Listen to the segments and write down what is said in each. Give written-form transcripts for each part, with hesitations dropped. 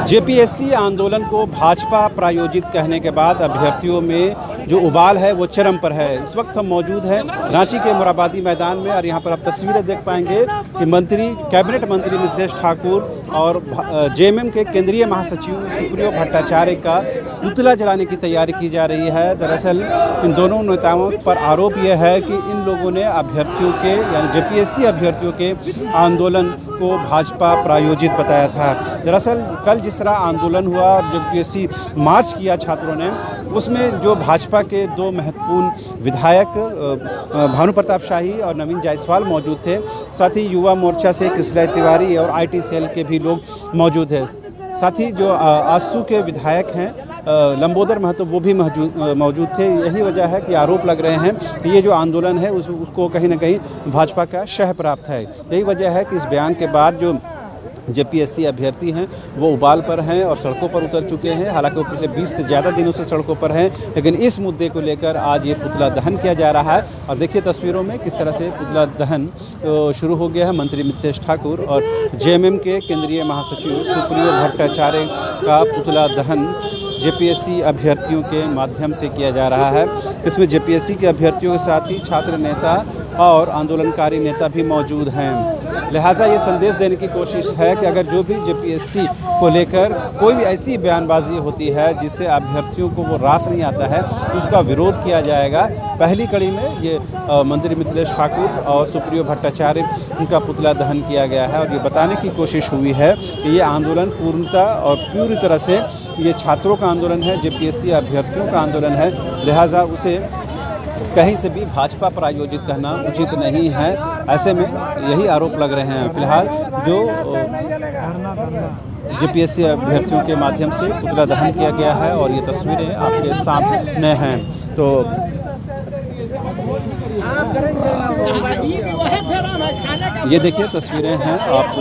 JPSC आंदोलन को भाजपा प्रायोजित कहने के बाद अभ्यर्थियों में जो उबाल है वो चरम पर है। इस वक्त हम मौजूद हैं रांची के मोराबादी मैदान में और यहाँ पर आप तस्वीरें देख पाएंगे कि कैबिनेट मंत्री मिथिलेश ठाकुर और जेएमएम के केंद्रीय महासचिव सुप्रियो भट्टाचार्य का पुतला जलाने की तैयारी की जा रही है। दरअसल इन दोनों नेताओं पर आरोप यह है कि इन लोगों ने अभ्यर्थियों के यानी जेपीएससी अभ्यर्थियों के आंदोलन को भाजपा प्रायोजित बताया था। दरअसल कल जिस तरह आंदोलन हुआ और जेपीएससी मार्च किया छात्रों ने, उसमें जो भाजपा के दो महत्वपूर्ण विधायक भानु प्रताप शाही और नवीन जायसवाल मौजूद थे। साथ ही युवा मोर्चा से कृष्णा तिवारी और आईटी सेल के भी लोग मौजूद हैं। साथ ही जो आसू के विधायक हैं लंबोदर महतो वो भी मौजूद थे। यही वजह है कि आरोप लग रहे हैं कि ये जो आंदोलन है उसको कहीं ना कहीं भाजपा का शह प्राप्त है। यही वजह है कि इस बयान के बाद जो जेपीएससी अभ्यर्थी हैं वो उबाल पर हैं और सड़कों पर उतर चुके हैं। हालांकि वो पिछले 20 से ज़्यादा दिनों से सड़कों पर हैं, लेकिन इस मुद्दे को लेकर आज ये पुतला दहन किया जा रहा है। और देखिए तस्वीरों में किस तरह से पुतला दहन शुरू हो गया है। मंत्री मिथिलेश ठाकुर और जेएमएम के केंद्रीय महासचिव सुप्रियो भट्टाचार्य का पुतला दहन जेपीएससी अभ्यर्थियों के माध्यम से किया जा रहा है। इसमें जेपीएससी के अभ्यर्थियों के साथ ही छात्र नेता और आंदोलनकारी नेता भी मौजूद हैं। लिहाजा ये संदेश देने की कोशिश है कि अगर जो भी जेपीएससी को लेकर कोई भी ऐसी बयानबाजी होती है जिससे अभ्यर्थियों को वो रास नहीं आता है, उसका विरोध किया जाएगा। पहली कड़ी में ये मंत्री मिथिलेश ठाकुर और सुप्रियो भट्टाचार्य उनका पुतला दहन किया गया है और ये बताने की कोशिश हुई है कि ये आंदोलन पूर्णतः और पूरी तरह से ये छात्रों का आंदोलन है, जेपीएससी अभ्यर्थियों का आंदोलन है। लिहाजा उसे कहीं से भी भाजपा प्रायोजित कहना उचित नहीं है। ऐसे में यही आरोप लग रहे हैं। फिलहाल जो जेपीएससी अभ्यर्थियों के माध्यम से पुतला दहन किया गया है और ये तस्वीरें आपके सामने हैं। तो ये देखिए तस्वीरें हैं आप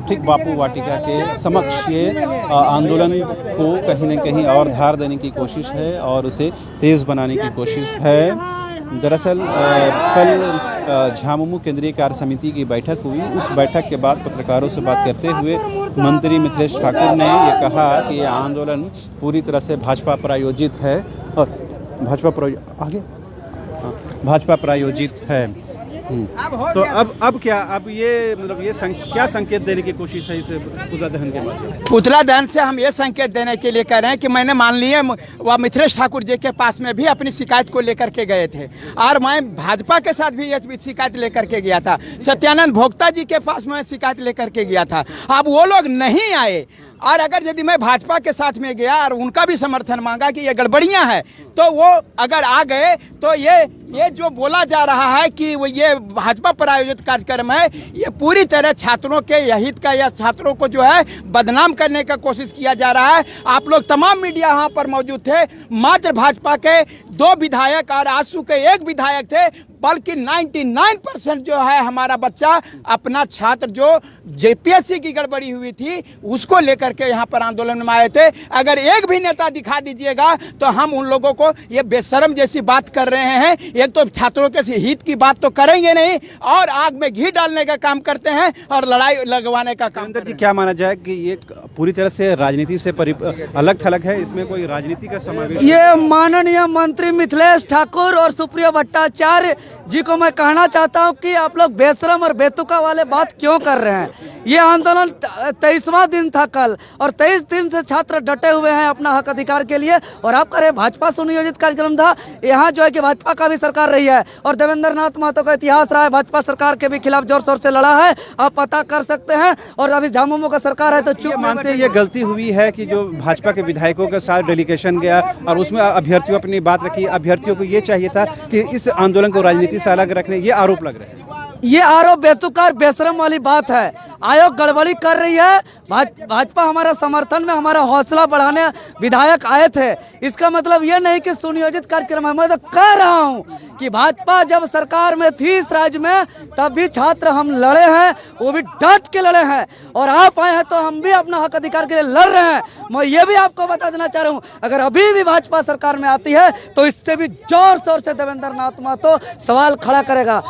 ठीक बापू वाटिका के समक्ष। ये आंदोलन को कहीं न कहीं और धार देने की कोशिश है और उसे तेज़ बनाने की कोशिश है। दरअसल कल झामुमो केंद्रीय कार्य समिति की बैठक हुई। उस बैठक के बाद पत्रकारों से बात करते हुए मंत्री मिथिलेश ठाकुर ने ये कहा कि ये आंदोलन पूरी तरह से भाजपा प्रायोजित है और भाजपा प्रायोजित है। तो अब क्या ये मतलब ये क्या संकेत देने की कोशिश है इस पुतला दहन के बाद? पुतला दहन से हम ये संकेत देने के लिए कह रहे हैं कि मैंने माननीय वह मिथिलेश ठाकुर जी के पास में भी अपनी शिकायत को लेकर के गए थे और मैं भाजपा के साथ भी ये शिकायत लेकर के गया था। सत्यानंद भोक्ता जी के पास में शिकायत लेकर के गया था। अब वो लोग नहीं आए और अगर यदि मैं भाजपा के साथ में गया और उनका भी समर्थन मांगा कि ये गड़बड़ियां हैं, तो वो अगर आ गए तो ये जो बोला जा रहा है कि वो ये भाजपा प्रायोजित कार्यक्रम है, ये पूरी तरह छात्रों के हित का या छात्रों को जो है बदनाम करने का कोशिश किया जा रहा है। आप लोग तमाम मीडिया यहाँ पर मौजूद थे। मात्र भाजपा के 2 विधायक और आजसू के 1 विधायक थे, बल्कि 99% जो है हमारा बच्चा अपना छात्र जो जेपीएससी की गड़बड़ी हुई थी उसको लेकर के यहाँ पर आंदोलन में आए थे। अगर एक भी नेता दिखा दीजिएगा तो हम उन लोगों को ये बेशर्म जैसी बात कर रहे हैं। एक तो छात्रों के हित की बात तो करेंगे नहीं और आग में घी डालने का काम करते हैं और लड़ाई लगवाने का काम। जी क्या माना जाए कि ये पूरी तरह से राजनीति से अलग थलग है, इसमें कोई राजनीति का समावेश? ये माननीय मंत्री मिथिलेश ठाकुर और सुप्रियो भट्टाचार्य जी को मैं कहना चाहता हूं कि आप लोग बेशरम और बेतुका वाले बात क्यों कर रहे हैं। ये आंदोलन 23वां दिन था कल और 23 दिन से छात्र डटे हुए हैं अपना हक अधिकार के लिए। और आप कह रहे भाजपा सुनियोजित कार्यक्रम था, यहाँ जो है कि भाजपा का भी सरकार रही है और देवेंद्र नाथ महतो का इतिहास रहा है। भाजपा सरकार के भी खिलाफ जोर शोर से लड़ा है, आप पता कर सकते हैं। और अभी झामुमो का सरकार है तो चुप मानते हैं ये गलती हुई है कि जो भाजपा के विधायकों के साथ डेलीगेशन गया और उसमें अभ्यर्थियों अपनी बात रखी। अभ्यर्थियों को ये चाहिए था कि इस आंदोलन को राजनीति से अलग रखने, ये आरोप लग रहे हैं। ये आरोप बेतुका बेशरम वाली बात है। आयोग गड़बड़ी कर रही है। भाजपा हमारा समर्थन में हमारा हौसला बढ़ाने विधायक आए थे। इसका मतलब ये नहीं कि सुनियोजित कार्यक्रम है। मैं तो कह रहा हूँ कि भाजपा जब सरकार में थी इस राज्य में तब भी छात्र हम लड़े हैं, वो भी डट के लड़े हैं। और आप आए हैं तो हम भी अपना हक अधिकार के लिए लड़ रहे हैं। मैं ये भी आपको बता देना चाह रहा हूँ, अगर अभी भी भाजपा सरकार में आती है तो इससे भी जोर शोर से देवेंद्र नाथ महतो सवाल खड़ा करेगा।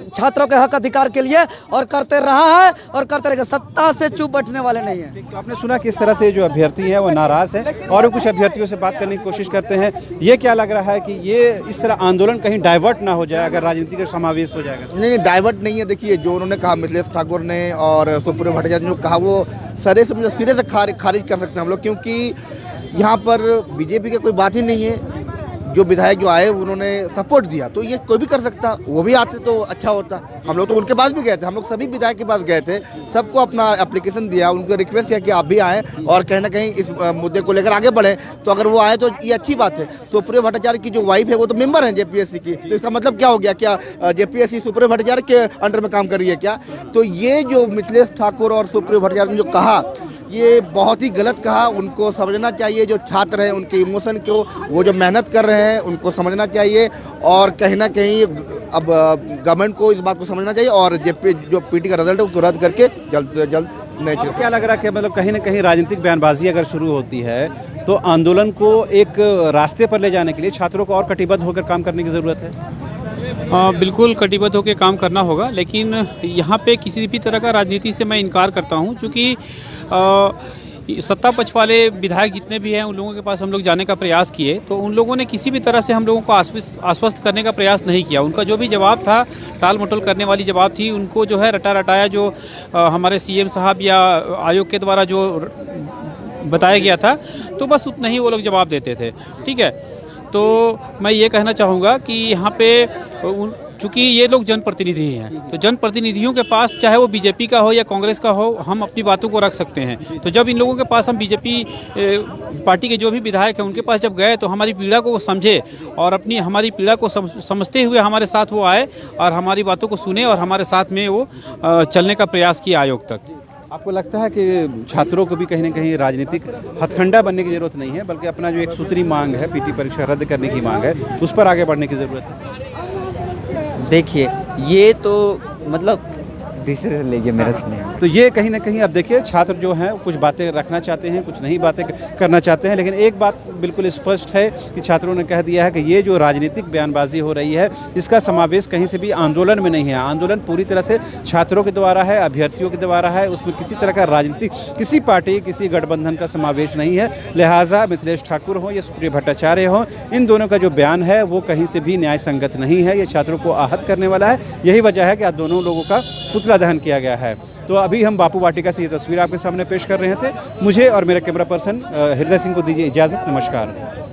छात्रों के हक अधिकार के लिए और करते रहा है और करते रहेगा। सत्ता से चुप बैठने वाले नहीं है। तो आपने सुना किस तरह से जो अभ्यर्थी है वो नाराज है और कुछ अभ्यर्थियों से बात करने की कोशिश करते हैं। ये क्या लग रहा है कि ये इस तरह आंदोलन कहीं डाइवर्ट ना हो जाए अगर राजनीति का समावेश हो जाएगा? नहीं, डाइवर्ट नहीं है। देखिए, जो उन्होंने कहा मिथिलेश ठाकुर ने और सुप्रियो भट्टाचार्य ने जो कहा वो सिरे से खारिज कर सकते हैं हम लोग, क्योंकि यहाँ पर बीजेपी की कोई बात ही नहीं है। जो विधायक जो आए उन्होंने सपोर्ट दिया, तो ये कोई भी कर सकता, वो भी आते तो अच्छा होता। हम लोग तो उनके पास भी गए थे, हम लोग सभी विधायक के पास गए थे, सबको अपना एप्लीकेशन दिया, उनको रिक्वेस्ट किया कि आप भी आएँ और कहीं ना कहीं इस मुद्दे को लेकर आगे बढ़े। तो अगर वो आए तो ये अच्छी बात है। सुप्रियो भट्टाचार्य की जो वाइफ है वो तो मेंबर है जेपीएससी की, तो इसका मतलब क्या हो गया? क्या जेपीएससी सुप्रियो भट्टाचार्य के अंडर में काम कर रही है क्या? तो ये जो मिथिलेश ठाकुर और सुप्रियो भट्टाचार्य ने जो कहा, ये बहुत ही गलत कहा। उनको समझना चाहिए, जो छात्र हैं उनके इमोशन को, वो जो मेहनत कर रहे हैं उनको समझना चाहिए और कहीं ना कहीं अब गवर्नमेंट को इस बात को समझना चाहिए और जो पीटी का रिजल्ट है उसको रद्द करके जल्द से जल्द नए। क्या लग रहा है कि मतलब कहीं ना कहीं राजनीतिक बयानबाजी अगर शुरू होती है तो आंदोलन को एक रास्ते पर ले जाने के लिए छात्रों को और कटिबद्ध होकर काम करने की ज़रूरत है? बिल्कुल कटिबद्ध होकर काम करना होगा, लेकिन यहाँ पे किसी भी तरह का राजनीति से मैं इनकार करता हूँ, क्योंकि सत्ता पक्ष वाले विधायक जितने भी हैं उन लोगों के पास हम लोग जाने का प्रयास किए तो उन लोगों ने किसी भी तरह से हम लोगों को आश्वस्त करने का प्रयास नहीं किया। उनका जो भी जवाब था टाल मटोल करने वाली जवाब थी। उनको जो है रटा रटाया जो हमारे सीएम साहब या आयोग के द्वारा जो बताया गया था, तो बस उतना ही वो लोग जवाब देते थे। ठीक है, तो मैं ये कहना चाहूँगा कि यहाँ पे चूँकि ये लोग जनप्रतिनिधि हैं, तो जनप्रतिनिधियों के पास चाहे वो बीजेपी का हो या कांग्रेस का हो, हम अपनी बातों को रख सकते हैं। तो जब इन लोगों के पास हम बीजेपी पार्टी के जो भी विधायक हैं उनके पास जब गए तो हमारी पीड़ा को वो समझे और हमारी पीड़ा को समझते हुए हमारे साथ वो आए और हमारी बातों को सुने और हमारे साथ में वो चलने का प्रयास किया आयोग तक। आपको लगता है कि छात्रों को भी कहीं ना कहीं राजनीतिक हथकंडा बनने की ज़रूरत नहीं है, बल्कि अपना जो एक सूत्री मांग है, पीटी परीक्षा रद्द करने की मांग है, उस पर आगे बढ़ने की ज़रूरत है? देखिए, ये तो मतलब दूसरे से लेके मेरा नहीं। तो ये कहीं ना कहीं अब देखिए छात्र जो हैं कुछ बातें रखना चाहते हैं, कुछ नहीं बातें करना चाहते हैं, लेकिन एक बात बिल्कुल स्पष्ट है कि छात्रों ने कह दिया है कि ये जो राजनीतिक बयानबाजी हो रही है इसका समावेश कहीं से भी आंदोलन में नहीं है। आंदोलन पूरी तरह से छात्रों के द्वारा है, अभ्यर्थियों के द्वारा है, उसमें किसी तरह का राजनीतिक किसी पार्टी किसी गठबंधन का समावेश नहीं है। लिहाजा मिथिलेश ठाकुर हो या सुप्रियो भट्टाचार्य हो, इन दोनों का जो बयान है वो कहीं से भी न्याय संगत नहीं है। ये छात्रों को आहत करने वाला है। यही वजह है कि आज दोनों लोगों का पुतला दहन किया गया है। तो अभी हम बापू वाटिका से ये तस्वीर आपके सामने पेश कर रहे थे। मुझे और मेरे कैमरा पर्सन हृदय सिंह को दीजिए इजाज़त। नमस्कार।